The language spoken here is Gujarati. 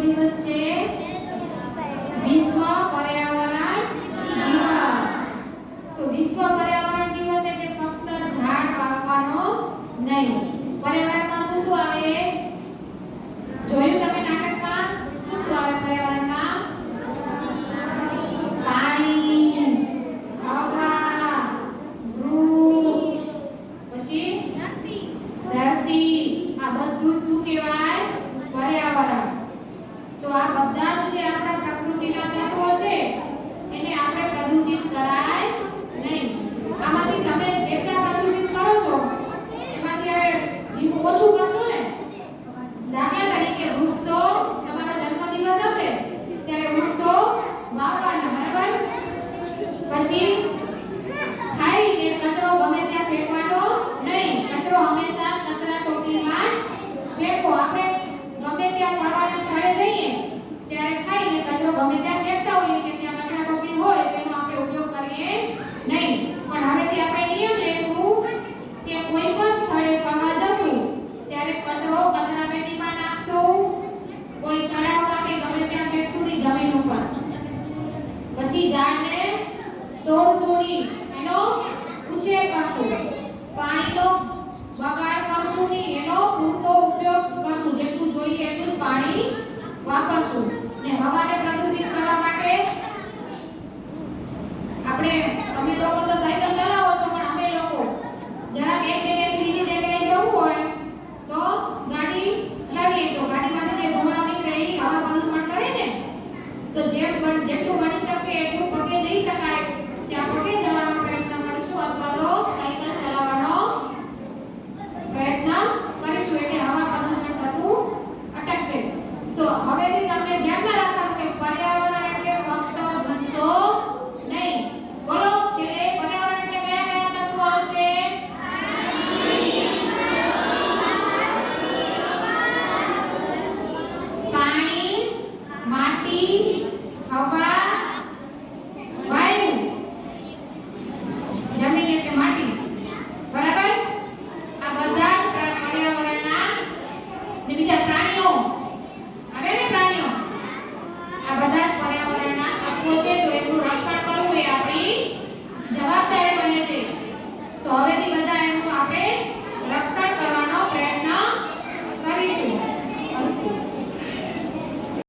દિવસ છે? વિશ્વ પર્યાવરણ દિવસ. તો વિશ્વ પર્યાવરણ દિવસ એટલે ફક્ત ઝાડ વાવવાનો નહીં. પર્યાવરણમાં શું શું આવે? જોયું તમે નાટકમાં? શું શું આવે પર્યાવરણમાં? પાણી, હવા, વૃક્ષ, પછી ધરતી. આ બધું શું કહેવાય? પર્યાવરણ. તો આ બધા જ જે આપણા પ્રકૃતિના તત્વો છે એને આપણે પ્રદૂષિત કરાય નહીં. આમાંથી તમે જેટલા પ્રદૂષિત કરો છો એમાંથી હવે ઓછું કરશો ને. દાખલા તરીકે વૃક્ષો, તમારો જન્મદિવસ હશે ત્યારે વૃક્ષો વાવવાના, બરાબર? પછી ખાઈને કચરો ગમે ત્યાં ફેંકવાનો નહીં. કચરો હંમેશા કચરા ટોપલીમાં જ ફેંકો. આપણે ગમે ત્યાં ફરવાના સ્થળે જઈએ ત્યારે ખાઈને કચરો ગમે ત્યાં ફેંકતા હોઈએ છીએ, ત્યાં કચરા ટોપલી હોય તેનો આપણે ઉપયોગ કરીએ નહીં. પણ હવેથી આપણે નિયમ લેશું કે કોઈ પણ સ્થળે ફરવા જશું ત્યારે કચરો કચરાપેટીમાં નાખશું, કોઈ તળાવમાં કે ગમે ત્યાં ફેંકશું નહીં, જમીન ઉપર. પછી ઝાડને તોડશું નહીં, એનો ઉછેર કરશું. પાણીનો બગાડ કરશું નહીં, એનો પૂરતો ઉપયોગ કરશું. જેટલું જોઈએ એટલું જ પાણી વાપરશું. ને હવાને પ્રદૂષિત કરવા માટે તમે લોકો તો સાયકલ ચલાવો છો, પણ અમે લોકો જરાક એક જગ્યાએથી બીજી જગ્યાએ જવું હોય તો ગાડી લાવીએ તો ગાડીમાંથી જે ધુમાડો નીકળે એ હવા પ્રદૂષણ કરે ને. તો જેટલું બની શકે એટલું પગે જઈ શકાય ત્યાં પગે જવાનો પ્રયત્ન કરીશું, અથવા તો સાયકલ ચલાવવાનો પ્રયત્ન કરીશું. એટલે હવા પ્રદૂષણ થતું અટકશે. તો હવેથી તમને ધ્યાનમાં રાખવાનું કે પર્યાવરણ એટલે ફક્ત વૃક્ષો નહીં. બોલો છેલ્લે પર્યાવરણ એટલે કયા કયા તત્વો આવશે? પાણી, માટી, હવા, વાયુ. જમીન એટલે માટી, બરાબર? આ બધા જ પર્યાવરણના ને બીજા પ્રાણીઓ આવે ને, પ્રાણીઓ. આ બધા જ પર્યાવરણના તત્વો છે. તો એનું રક્ષણ કરવું એ આપણી જવાબદારી બને છે. તો હવેથી બધા એનું આપણે